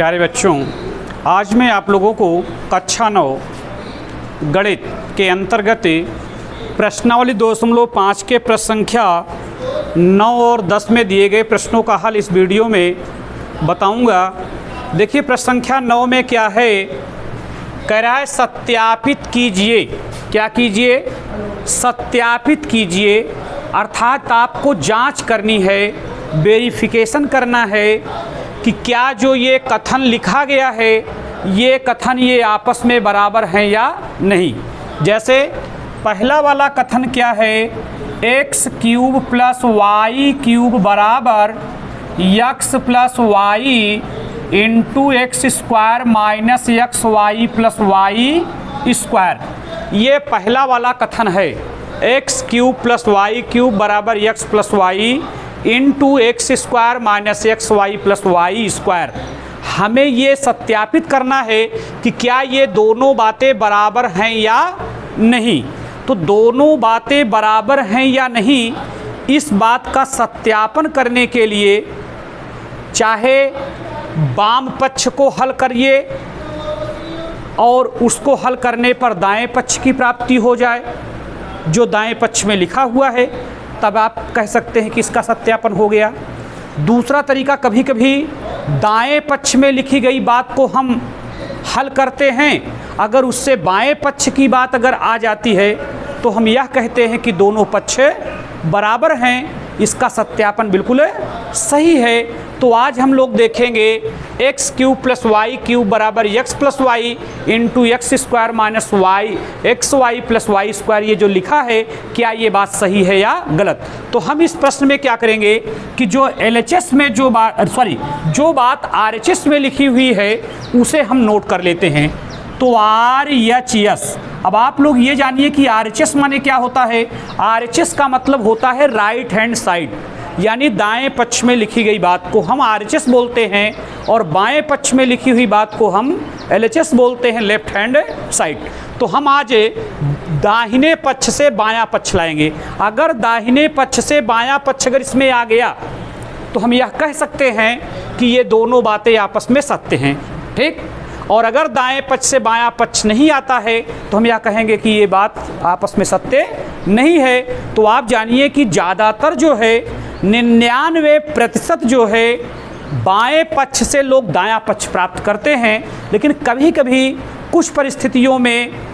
प्यारे बच्चों, आज मैं आप लोगों को कक्षा 9 गणित के अंतर्गत प्रश्नावली 2.5 के प्रश्न संख्या 9 और 10 में दिए गए प्रश्नों का हल इस वीडियो में बताऊंगा। देखिए प्रश्न संख्या 9 में क्या है, कह रहा है सत्यापित कीजिए। क्या कीजिए? सत्यापित कीजिए, अर्थात आपको जांच करनी है, वेरिफिकेशन करना है कि क्या जो ये कथन लिखा गया है ये कथन ये आपस में बराबर हैं या नहीं। जैसे पहला वाला कथन क्या है, x cube plus y cube बराबर x plus y into x square minus x y plus y square. ये पहला वाला कथन है, x cube plus y cube बराबर x plus y into x square minus x y plus y square. हमें ये सत्यापित करना है कि क्या ये दोनों बातें बराबर हैं या नहीं। तो दोनों बातें बराबर हैं या नहीं, इस बात का सत्यापन करने के लिए चाहे वाम पक्ष को हल करिए और उसको हल करने पर दाएं पक्ष की प्राप्ति हो जाए जो दाएं पक्ष में लिखा हुआ है, तब आप कह सकते हैं कि इसका सत्यापन हो गया। दूसरा तरीका, कभी कभी दाएं पक्ष में लिखी गई बात को हम हल करते हैं, अगर उससे बाएं पक्ष की बात अगर आ जाती है तो हम यह कहते हैं कि दोनों पक्ष बराबर हैं। इसका सत्यापन बिल्कुल सही है। तो आज हम लोग देखेंगे x cube plus y cube बराबर x plus y into x square minus y x y plus y square. ये जो लिखा है क्या ये बात सही है या गलत। तो हम इस प्रश्न में क्या करेंगे कि जो LHS में जो बात RHS में लिखी हुई है उसे हम नोट कर लेते हैं। तो RHS, अब आप लोग ये जानिए कि RHS माने क्या होता है। RHS का मतलब होता है राइट हैंड साइड, यानी दाएं पक्ष में लिखी गई बात को हम RHS बोलते हैं और बाएं पक्ष में लिखी हुई बात को हम LHS बोलते हैं, लेफ्ट हैंड साइड। तो हम आज दाहिने पक्ष से बायां पक्ष लाएंगे। अगर दाहिने पक्ष से बायां पक्ष अगर इसमें आ गया तो हम यह कह सकते हैं कि ये दोनों बातें आपस में सत्य हैं, ठीक। और अगर दाएं पक्ष से बायां पक्ष नहीं आता है तो हम यह कहेंगे कि ये बात आपस में सत्य नहीं है। तो आप जानिए कि ज़्यादातर जो है 99% जो है बाएं पक्ष से लोग दायां पक्ष प्राप्त करते हैं, लेकिन कभी कभी कुछ परिस्थितियों में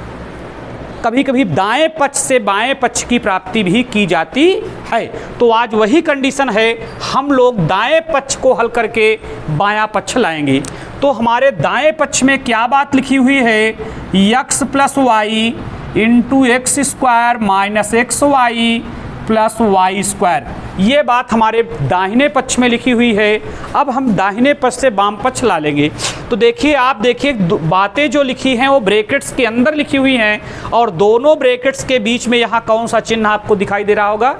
कभी कभी दाएं पक्ष से बाएं पक्ष की प्राप्ति भी की जाती है। तो आज वही कंडीशन है, हम लोग दाएं पक्ष को हल करके बायां पक्ष लाएंगे। तो हमारे दाएं पक्ष में क्या बात लिखी हुई है, x plus y into x square minus x y plus y square. ये बात हमारे दाहिने पक्ष में लिखी हुई है। अब हम दाहिने पक्ष से वाम पक्ष ला लेंगे। तो देखिए, आप देखिए बातें जो लिखी हैं वो ब्रैकेट्स के अंदर लिखी हुई हैं और दोनों ब्रैकेट्स के बीच में यहाँ कौन सा चिन्ह आपको दिखाई दे रहा होगा,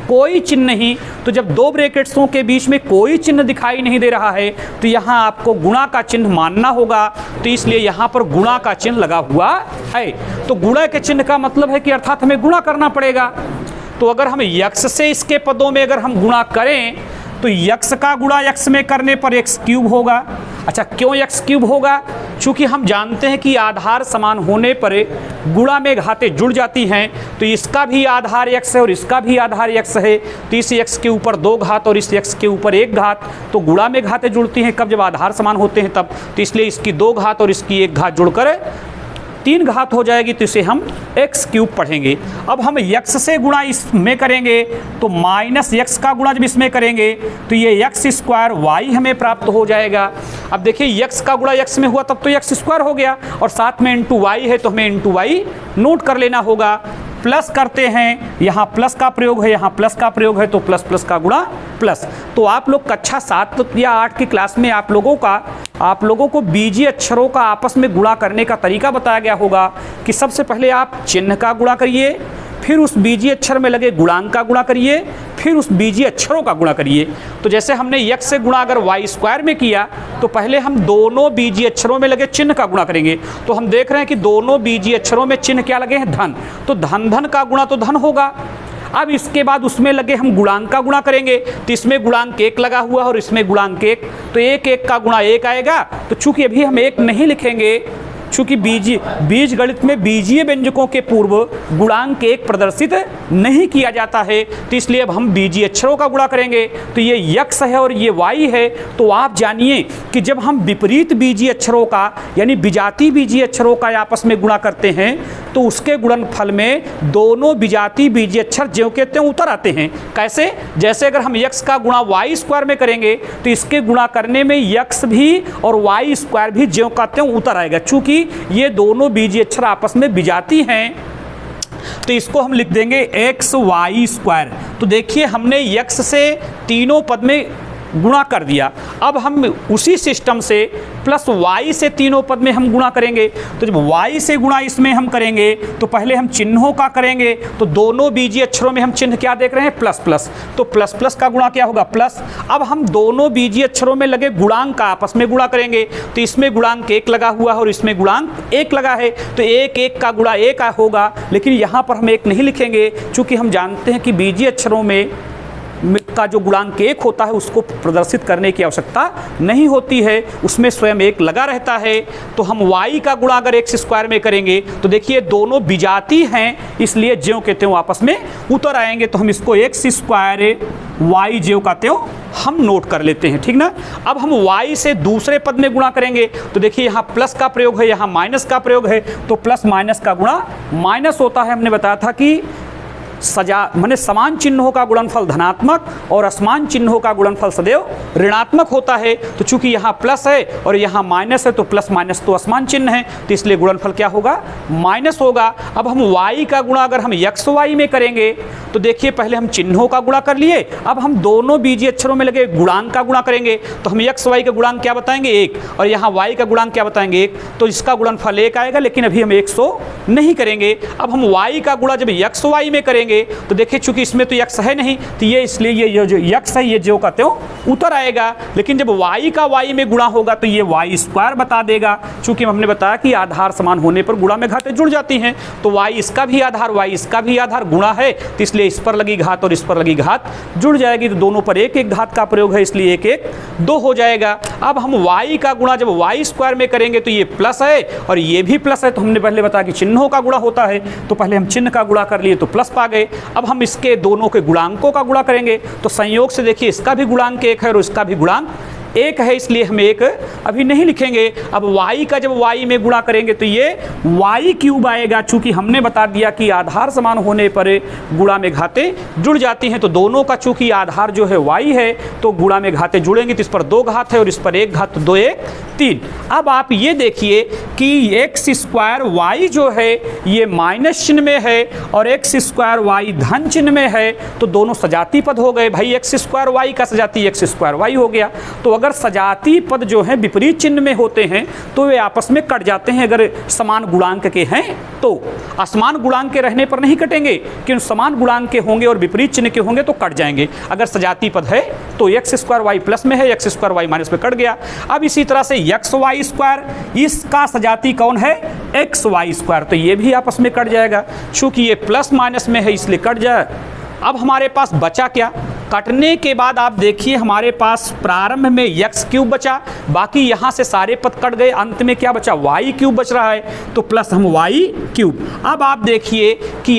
कोई चिन्ह नहीं। तो जब दो ब्रैकेट्सों के बीच में कोई चिन्ह दिखाई नहीं दे रहा है तो यहाँ आपको गुणा का चिन्ह मानना होगा। तो इसलिए यहाँ पर गुणा का चिन्ह लगा हुआ है। तो गुणा के चिन्ह का मतलब है कि अर्थात हमें गुणा करना पड़ेगा। तो अगर हम यक्स से इसके पदों में अगर हम गुणा करें तो यक्स का गुणा यक्स में करने पर एक्स क्यूब होगा। अच्छा, क्यों एक्स क्यूब होगा? चूँकि हम जानते हैं कि आधार समान होने पर गुणा में घातें जुड़ जाती हैं। तो इसका भी आधार एक्स है और इसका भी आधार एक्स है, तो इस एक्स के ऊपर 2 घात और इस एक्स के ऊपर 1 घात। तो गुणा में घातें जुड़ती हैं कब, जब आधार समान होते हैं तब। तो इसलिए इसकी 2 घात और इसकी 1 घात जुड़कर 3 घात हो जाएगी, तो इसे हम एक्स क्यूब पढ़ेंगे। अब हम यक्स से गुणा इसमें करेंगे तो माइनस यक्स का गुणा जब इसमें करेंगे तो ये यक्स स्क्वायर वाई हमें प्राप्त हो जाएगा। अब देखिए यक्स का गुणा यक्स में हुआ तब तो यक्स स्क्वायर हो गया और साथ में इंटू वाई है तो हमें इंटू वाई नोट कर लेना होगा। प्लस करते हैं, यहाँ प्लस का प्रयोग है, यहाँ प्लस का प्रयोग है, तो प्लस प्लस का गुणा प्लस। तो आप लोग कक्षा 7 या 8 की क्लास में आप लोगों को बीजीय अक्षरों का आपस में गुणा करने का तरीका बताया गया होगा कि सबसे पहले आप चिन्ह का गुणा करिए, फिर उस बीजीय अक्षर में लगे गुणांक का गुणा करिए, फिर उस बीजीय अक्षरों का गुणा करिए। तो जैसे हमने यक्स से गुणा अगर वाई स्क्वायर में किया तो पहले हम दोनों बीजीय अक्षरों में लगे चिन्ह का गुणा करेंगे। तो हम देख रहे हैं कि दोनों बीजीय अक्षरों में चिन्ह क्या लगे हैं, धन। तो धन धन का गुणा तो धन होगा। अब इसके बाद उसमें लगे हम गुणांक का गुणा करेंगे, तो इसमें गुणांक 1 लगा हुआ है और इसमें गुणांक 1, तो 1 1 का गुणा 1 आएगा। तो चूंकि अभी हम 1 नहीं लिखेंगे, चूंकि बीज गणित में बीजीय व्यंजकों के पूर्व गुणांक 1 प्रदर्शित नहीं किया जाता है, तो इसलिए अब हम बीजीय अक्षरों का गुणा करेंगे। तो ये x है और ये y है। तो आप जानिए कि जब हम विपरीत बीजीय अक्षरों का यानी विजातीय बीजीय अक्षरों का आपस में गुणा करते हैं, तो उसके गुणनफल में दोनों विजातीय बीजीय अक्षर ज्यों के त्यों उतर आते हैं। कैसे? जैसे अगर हम x का गुणा y स्क्वायर में करेंगे, तो इसके गुणा करने में x भी और y स्क्वायर भी ज्यों का त्यों उतर आएगा। चूंकि ये दोनों बीजीय अक्षर आपस में विजातीय हैं, तो इसको हम लिख देंगे एक्स वाई स्क्वायर। तो देखिए हमने x से तीनों पद में गुणा कर दिया। अब हम उसी सिस्टम से प्लस y से तीनों पद में हम गुणा करेंगे। तो जब y से गुणा इसमें हम करेंगे, तो पहले हम चिन्हों का करेंगे। तो दोनों बीजीय अक्षरों में हम चिन्ह क्या देख रहे हैं? Plus plus. तो प्लस प्लस का गुणा क्या होगा? प्लस। अब हम दोनों बीजीय अक्षरों में लगे गुणांक का आपस में गुणा करेंगे। तो इसमें गुणांक 1 लगा हुआ है और इसमें गुणांक 1 लगा है, तो 1 1 का गुणा 1 होगा। लेकिन यहाँ पर हम 1 नहीं लिखेंगे, चूँकि हम जानते हैं कि बीजीय अक्षरों में का जो गुणांक 1 होता है उसको प्रदर्शित करने की आवश्यकता नहीं होती है, उसमें स्वयं 1 लगा रहता है। तो हम y का गुणा अगर x स्क्वायर में करेंगे, तो देखिए दोनों विजातीय हैं, इसलिए ज्यों के त्यों आपस में उतर आएंगे। तो हम इसको x स्क्वायर y ज्यों का त्यों हम नोट कर लेते हैं, ठीक ना। अब हम y से दूसरे पद में गुणा करेंगे, तो देखिए यहाँ प्लस का प्रयोग है, यहाँ माइनस का प्रयोग है, तो प्लस माइनस का गुणा माइनस होता है। हमने बताया था कि माने समान चिन्हों का गुणनफल धनात्मक और असमान चिन्हों का गुणनफल सदैव ऋणात्मक होता है। तो चूंकि यहाँ प्लस है और यहाँ माइनस है, तो प्लस माइनस तो असमान चिन्ह है, तो इसलिए गुणनफल क्या होगा? माइनस होगा। अब हम y का गुणा अगर हम एक्स वाई में करेंगे, तो देखिए पहले हम चिन्हों का गुणा कर लिए, अब हम दोनों बीजीय अक्षरों में लगे गुणांक का गुणा करेंगे। तो हम एक्स वाई का गुणांक क्या बताएंगे? 1, और यहाँ y का गुणांक क्या बताएंगे? 1। तो इसका गुणनफल 1 आएगा, लेकिन अभी हम 100 नहीं करेंगे। अब हम y का गुणा जब एक्स वाई में करेंगे, तो देखिए चूंकि इसमें तो x है नहीं, तो ये इसलिए ये जो x है ये ज्यों का त्यों उतर आएगा। लेकिन जब y का y में गुणा होगा, तो ये y स्क्वायर बता देगा। चूंकि हमने बताया कि आधार समान होने पर गुणा में घातें जुड़ जाती हैं, तो y इसका भी आधार y इसका भी आधार गुणा है, तो इसलिए इस पर लगी घात और इस पर लगी घात जुड़ जाएगी। तो दोनों पर 1 1 घात का प्रयोग है, इसलिए 1 1 2 हो जाएगा। अब हम y का गुणा जब y स्क्वायर में करेंगे, तो ये प्लस है और ये भी प्लस है। तो हमने पहले बताया कि चिन्हों का गुणा होता है, तो पहले हम चिन्ह का गुणा कर लिए, तो प्लस पा गए। अब हम इसके दोनों के गुणांकों का गुणा करेंगे, तो संयोग से देखिए इसका भी गुणांक 1 है और इसका भी गुणांक 1 है, इसलिए हम 1 अभी नहीं लिखेंगे। अब y का जब y में गुणा करेंगे, तो ये y क्यूब आएगा। चूंकि हमने बता दिया कि आधार समान होने पर गुणा में घातें जुड़ जाती हैं, तो दोनों का चूंकि आधार जो है y है, तो गुणा में घातें जुड़ेंगी। तो इस पर 2 घात है और इस पर 1 घात, तो 2 1 3। अब आप ये देखिए कि एक्स स्क्वायर y जो है ये माइनस चिन्ह में है और एक्स स्क्वायर y धन चिन्ह में है, तो दोनों सजातीय पद हो गए। भाई एक्स स्क्वायर y का सजातीय एक्स स्क्वायर y हो गया। तो अगर सजातीय पद जो हैं विपरीत चिन्ह में होते हैं, तो वे आपस में कट जाते हैं अगर समान गुणांक के हैं तो। असमान गुणांक के रहने पर नहीं कटेंगे, क्योंकि समान गुणांक के होंगे और विपरीत चिन्ह के होंगे तो कट जाएंगे। अगर सजातीय पद है तो एक्स स्क्वायर वाई प्लस में है, एक्स स्क्वायर वाई माइनस में कट गया। अब इसी तरह से एक्स वाई स्क्वायर, इसका सजातीय कौन है? एक्स वाई स्क्वायर, तो ये भी आपस में कट जाएगा। चूंकि ये प्लस माइनस में है इसलिए कट जाए। अब हमारे पास बचा क्या? कटने के बाद आप देखिए हमारे पास प्रारंभ में एक्स क्यूब बचा, बाकी यहाँ से सारे पद कट गए, अंत में क्या बचा? वाई क्यूब बच रहा है, तो प्लस हम वाई क्यूब। अब आप देखिए कि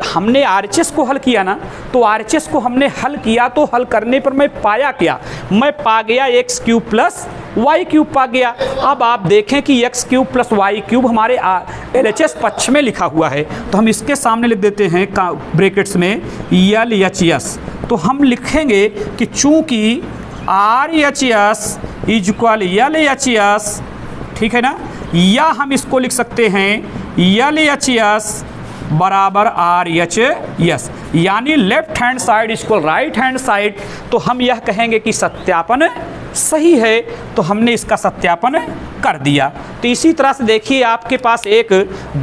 हमने आरएचएस को हल किया ना, तो आरएचएस को हमने हल किया, तो हल करने पर मैं पाया क्या? मैं पा गया x cube plus y cube पा गया। अब आप देखें कि x cube plus y cube हमारे एलएचएस पक्ष में लिखा हुआ है, तो हम इसके सामने लिख देते हैं ब्रैकेट्स में एल एच एस। तो हम लिखेंगे कि चूंकि R H S is equal L H S, ठीक है ना, या हम इसको लिख सकते हैं एल एच एस बराबर आर एच एस, यानी left hand side equal right hand side. तो हम यह कहेंगे कि सत्यापन सही है, तो हमने इसका सत्यापन कर दिया। तो इसी तरह से देखिए आपके पास एक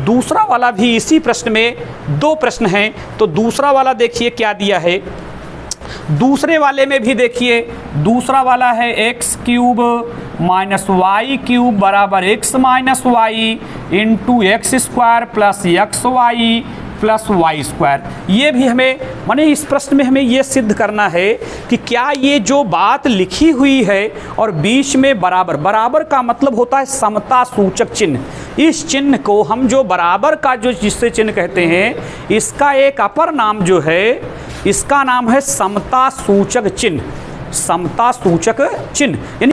दूसरा वाला भी, इसी प्रश्न में 2 प्रश्न हैं, तो दूसरा वाला देखिए क्या दिया है। दूसरे वाले में भी देखिए, दूसरा वाला है x cube minus y cube बराबर x minus y into x square plus x y plus y square. ये भी हमें माने इस प्रश्न में हमें ये सिद्ध करना है कि क्या ये जो बात लिखी हुई है और बीच में बराबर, बराबर का मतलब होता है समता सूचक चिन्ह। इस चिन्ह को हम जो बराबर का जो जिससे चिन्ह कहते हैं, इसका एक अपर नाम जो है, इसका नाम है समता सूचक चिन्ह। समता सूचक चिन्ह यानी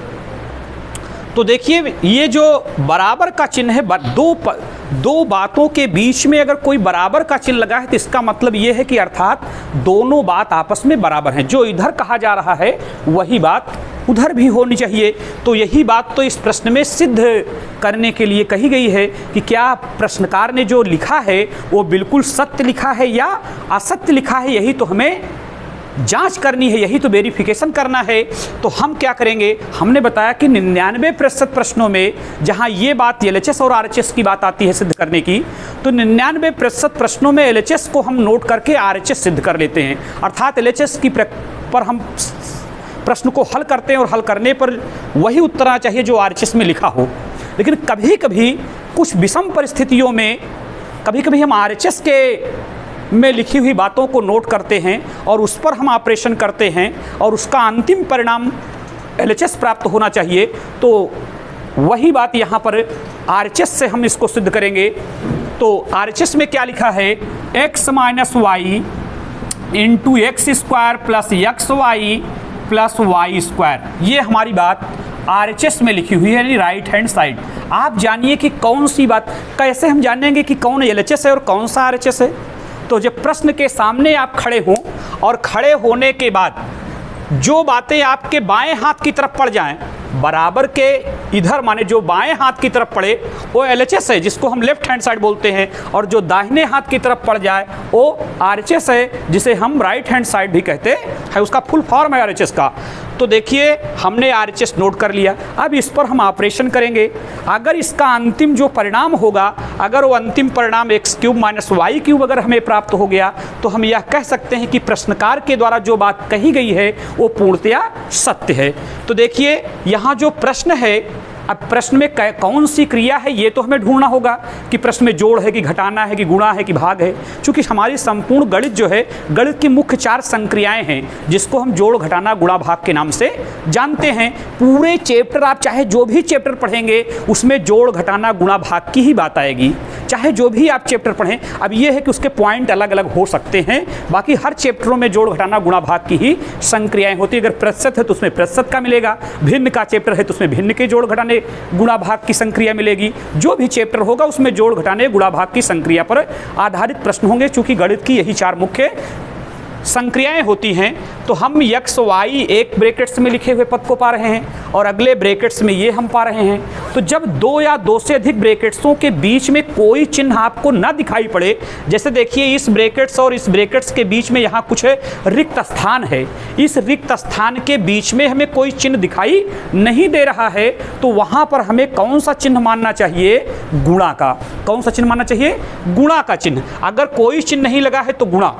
तो देखिए ये जो बराबर का चिन्ह है, दो बातों के बीच में अगर कोई बराबर का चिन्ह लगा है तो इसका मतलब ये है कि अर्थात दोनों बात आपस में बराबर हैं। जो इधर कहा जा रहा है वही बात उधर भी होनी चाहिए। तो यही बात तो इस प्रश्न में सिद्ध करने के लिए कही गई है कि क्या प्रश्नकार ने जो लिखा है वो बिल्कुल सत्य लिखा है या असत्य लिखा है, यही तो हमें जांच करनी है, यही तो वेरिफिकेशन करना है। तो हम क्या करेंगे, हमने बताया कि 99% प्रश्नों में जहां ये बात LHS और RHS की बात आती है सिद्ध करने की, तो 99% प्रश्नों में LHS को हम नोट करके RHS सिद्ध कर लेते हैं। अर्थात LHS की पर हम प्रश्न को हल करते हैं और हल करने पर वही उत्तर आना चाहिए जो RHS में लिखा हो। लेकिन कभी कभी कुछ विषम परिस्थितियों में कभी कभी हम RHS के में लिखी हुई बातों को नोट करते हैं और उस पर हम ऑपरेशन करते हैं और उसका अंतिम परिणाम LHS प्राप्त होना चाहिए। तो वही बात यहाँ पर RHS से हम इसको सिद्ध करेंगे। तो RHS में क्या लिखा है, x minus y into x square plus x y plus y square. ये हमारी बात RHS में लिखी हुई है, यानी राइट हैंड साइड। आप जानिए कि कौन सी बात, कैसे हम जानेंगे कि कौन LHS है और कौन सा RHS है। तो जब प्रश्न के सामने आप खड़े हों और खड़े होने के बाद जो बातें आपके बाएं हाथ की तरफ पड़ जाएं, बराबर के इधर माने जो बाएं हाथ की तरफ पड़े वो LHS है, जिसको हम लेफ्ट हैंड साइड बोलते हैं, और जो दाहिने हाथ की तरफ पड़ जाए वो RHS है, जिसे हम राइट हैंड साइड भी कहते हैं। उसका फुल फॉर्म है RHS का। तो देखिए हमने RHS नोट कर लिया, अब इस पर हम ऑपरेशन करेंगे। अगर इसका अंतिम जो परिणाम होगा, अगर वो अंतिम परिणाम x³ माइनस वाई क्यूब अगर हमें प्राप्त हो गया, तो हम यह कह सकते हैं कि प्रश्नकार के द्वारा जो बात कही गई है वो पूर्णतया सत्य है। तो देखिए यहाँ जो प्रश्न है, अब प्रश्न में कौन सी क्रिया है ये तो हमें ढूंढना होगा कि प्रश्न में जोड़ है कि घटाना है कि गुणा है कि भाग है। क्योंकि हमारी संपूर्ण गणित जो है, गणित की मुख्य 4 संक्रियाएं हैं जिसको हम जोड़ घटाना गुणा भाग के नाम से जानते हैं। पूरे चैप्टर आप चाहे जो भी चैप्टर पढ़ेंगे उसमें जोड़ घटाना गुणा भाग की ही बात आएगी, चाहे जो भी आप चैप्टर पढ़ें। अब ये है कि उसके पॉइंट अलग अलग हो सकते हैं, बाकी हर चैप्टरों में जोड़ घटाना गुणा भाग की ही संक्रियाएं होती है। अगर प्रतिशत है तो उसमें प्रतिशत का मिलेगा, भिन्न का चैप्टर है तो उसमें भिन्न के जोड़ घटाने गुणा भाग की संक्रिया मिलेगी। जो भी चैप्टर होगा उसमें जोड़ घटाने गुणा भाग की संक्रिया पर आधारित प्रश्न होंगे। चूंकि गणित की यही 4 मुख्य संक्रियाएं होती हैं, तो हम x y एक ब्रैकेट्स में लिखे हुए पद को पा रहे हैं और अगले ब्रैकेट्स में ये हम पा रहे हैं। तो जब 2 या 2 से अधिक ब्रैकेट्सों के बीच में कोई चिन्ह आपको ना दिखाई पड़े, जैसे देखिए इस ब्रैकेट्स और इस ब्रैकेट्स के बीच में यहाँ कुछ रिक्त स्थान है, इस रिक्त स्थान के बीच में हमें कोई चिन्ह दिखाई नहीं दे रहा है, तो वहाँ पर हमें कौन सा चिन्ह मानना चाहिए, गुणा का। कौन सा चिन्ह मानना चाहिए, गुणा का चिन्ह। अगर कोई चिन्ह नहीं लगा है तो गुणा,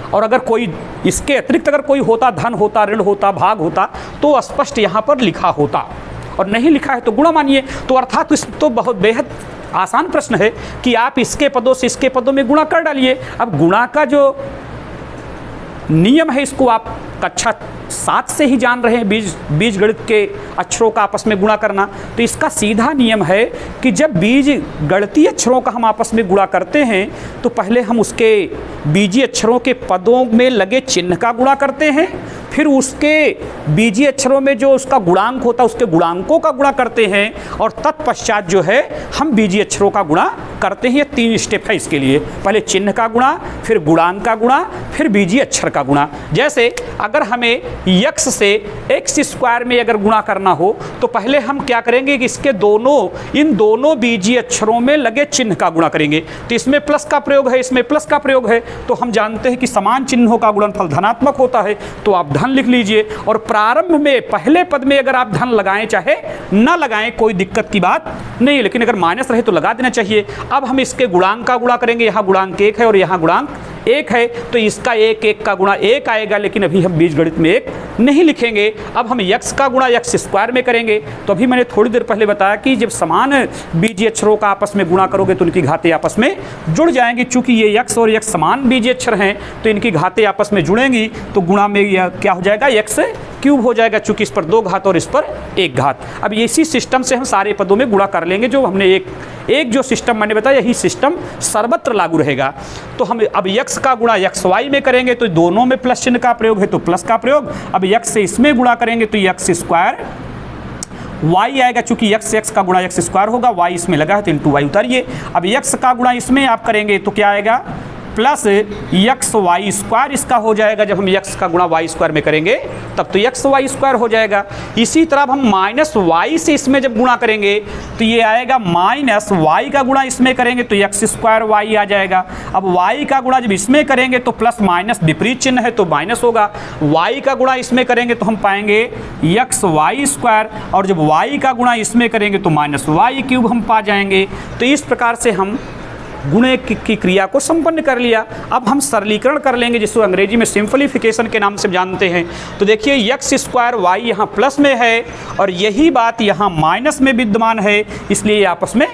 और अगर कोई इसके अतिरिक्त अगर कोई होता, धन होता, ऋण होता, भाग होता, तो स्पष्ट यहाँ पर लिखा होता, और नहीं लिखा है तो गुणा मानिए। तो अर्थात इस तो बहुत बेहद आसान प्रश्न है कि आप इसके पदों से इसके पदों में गुणा कर डालिए। अब गुणा का जो नियम है इसको आप कक्षा 7 से ही जान रहे हैं, बीज गणित के अक्षरों का आपस में गुणा करना। तो इसका सीधा नियम है कि जब बीज गणितीय अक्षरों का हम आपस में गुणा करते हैं तो पहले हम उसके बीजीय अक्षरों के पदों में लगे चिन्ह का गुणा करते हैं, फिर उसके बीजीय अक्षरों में जो उसका गुणांक होता है उसके गुणांकों का गुणा करते हैं, और तत्पश्चात जो है हम बीजीय अक्षरों का गुणा करते हैं। ये 3 स्टेप है इसके लिए, पहले चिन्ह का गुणा, फिर गुणांक का गुणा, फिर बीजीय अक्षर का गुणा। जैसे अगर हमें x से x² में अगर गुणा करना हो तो पहले हम क्या करेंगे कि इन दोनों बीजीय अक्षरों में लगे चिन्ह का गुणा करेंगे। तो इसमें प्लस का प्रयोग है, इसमें प्लस का प्रयोग है, तो हम जानते हैं कि समान चिन्हों का गुणनफल धनात्मक होता है, तो आप धन लिख लीजिए। और प्रारंभ में पहले पद में अगर आप धन लगाएं चाहे ना लगाएं कोई दिक्कत की बात नहीं, लेकिन अगर माइनस रहे तो लगा देना चाहिए। अब हम इसके गुणांक का गुणा करेंगे, यहाँ गुणांक 1 है और यहाँ गुणांक 1 है तो इसका 1 1 का गुणा 1 आएगा, लेकिन अभी हम बीजगणित में 1 नहीं लिखेंगे। अब हम x का गुणा x स्क्वायर में करेंगे। तो अभी मैंने थोड़ी देर पहले बताया कि जब समान बीजीय अक्षरों का आपस में गुणा करोगे तो उनकी घातें आपस में जुड़ जाएंगी। चूंकि ये x और x समान बीजीय अक्षर हैं तो इनकी घातें आपस में जुड़ेंगी, तो गुणा में यह क्या हो जाएगा, x क्यूब हो जाएगा, चूंकि इस पर 2 घात और इस पर 1 घात। अब इसी सिस्टम से हम सारे पदों में गुणा कर लेंगे। जो हमने एक जो सिस्टम मैंने बताया, यही सिस्टम सर्वत्र लागू रहेगा। तो हम अब x का गुणा x y में करेंगे तो दोनों में प्लस चिन्ह का प्रयोग है, तो प्लस का प्रयोग। अब x से इसमें गुणा करेंगे तो x स्क्वायर y आएगा, चूंकि x का गुणा x स्क्वायर होगा, y इसमें लगा है तो इंटू y उतारिए। अब x का गुणा इसमें आप करेंगे तो क्या आएगा, प्लस एक्स वाई स्क्वायर इसका हो जाएगा। जब हम x का गुणा y स्क्वायर में करेंगे तब तो एक्स वाई स्क्वायर हो जाएगा। इसी तरह अब हम माइनस वाई से इसमें जब गुणा करेंगे तो ये आएगा माइनस वाई का गुणा इसमें करेंगे तो एक्स स्क्वायर वाई आ जाएगा। अब y का गुणा जब इसमें करेंगे तो प्लस माइनस विपरीत चिन्ह है तो माइनस होगा। y का गुणा इसमें करेंगे तो हम पाएंगे एक्स वाई स्क्वायर, और जब y का गुणा इसमें करेंगे तो माइनस वाई क्यूब हम पा जाएंगे। तो इस प्रकार से हम गुणे की क्रिया को संपन्न कर लिया। अब हम सरलीकरण कर लेंगे, जिसको अंग्रेजी में सिंपलीफिकेशन के नाम से जानते हैं। तो देखिए एक्स स्क्वायर वाई यहाँ प्लस में है और यही बात यहाँ माइनस में विद्यमान है, इसलिए आपस में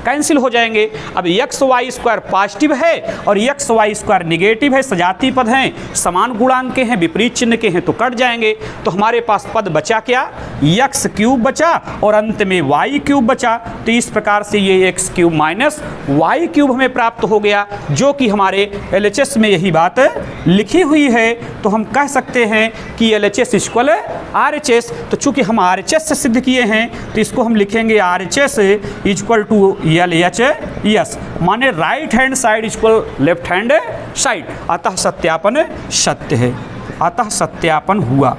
कैंसिल हो जाएंगे। अब एक्स वाई स्क्वायर पॉजिटिव है और एक्स वाई स्क्वायर निगेटिव है, सजातीय पद हैं, समान गुणांक के हैं, विपरीत चिन्ह के हैं तो कट जाएंगे। तो हमारे पास पद बचा क्या, एक्स क्यूब बचा और अंत में वाई क्यूब बचा। तो इस प्रकार से ये x cube minus y cube हमें प्राप्त हो गया, जो कि हमारे LHS में यही बात लिखी हुई है। तो हम कह सकते हैं कि LHS इक्वल RHS। तो चूंकि हम RHS से सिद्ध किए हैं तो इसको हम लिखेंगे RHS इक्वल टू LHS, माने right hand side equal left hand side. अतः सत्यापन सत्य है, अतः सत्यापन हुआ,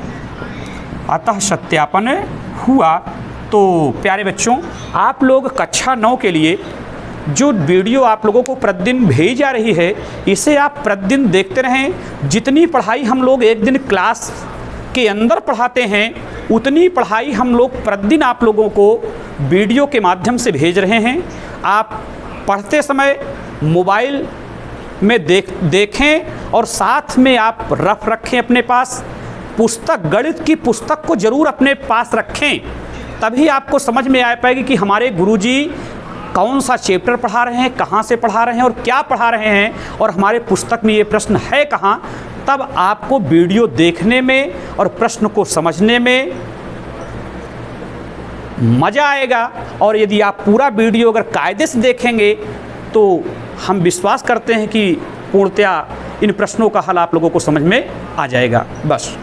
अतः सत्यापन हुआ। तो प्यारे बच्चों, आप लोग कक्षा 9 के लिए जो वीडियो आप लोगों को प्रतिदिन भेजी जा रही है, इसे आप प्रतिदिन देखते रहें। जितनी पढ़ाई हम लोग एक दिन क्लास के अंदर पढ़ाते हैं, उतनी पढ़ाई हम लोग प्रतिदिन आप लोगों को वीडियो के माध्यम से भेज रहे हैं। आप पढ़ते समय मोबाइल में देखें और साथ में आप रफ रखें अपने पास। पुस्तक, गणित की पुस्तक को ज़रूर अपने पास रखें, तभी आपको समझ में आ पाएगी कि हमारे गुरुजी कौन सा चैप्टर पढ़ा रहे हैं, कहाँ से पढ़ा रहे हैं और क्या पढ़ा रहे हैं, और हमारे पुस्तक में ये प्रश्न है कहाँ। तब आपको वीडियो देखने में और प्रश्न को समझने में मज़ा आएगा। और यदि आप पूरा वीडियो अगर कायदे से देखेंगे तो हम विश्वास करते हैं कि पूर्णतया इन प्रश्नों का हल आप लोगों को समझ में आ जाएगा। बस।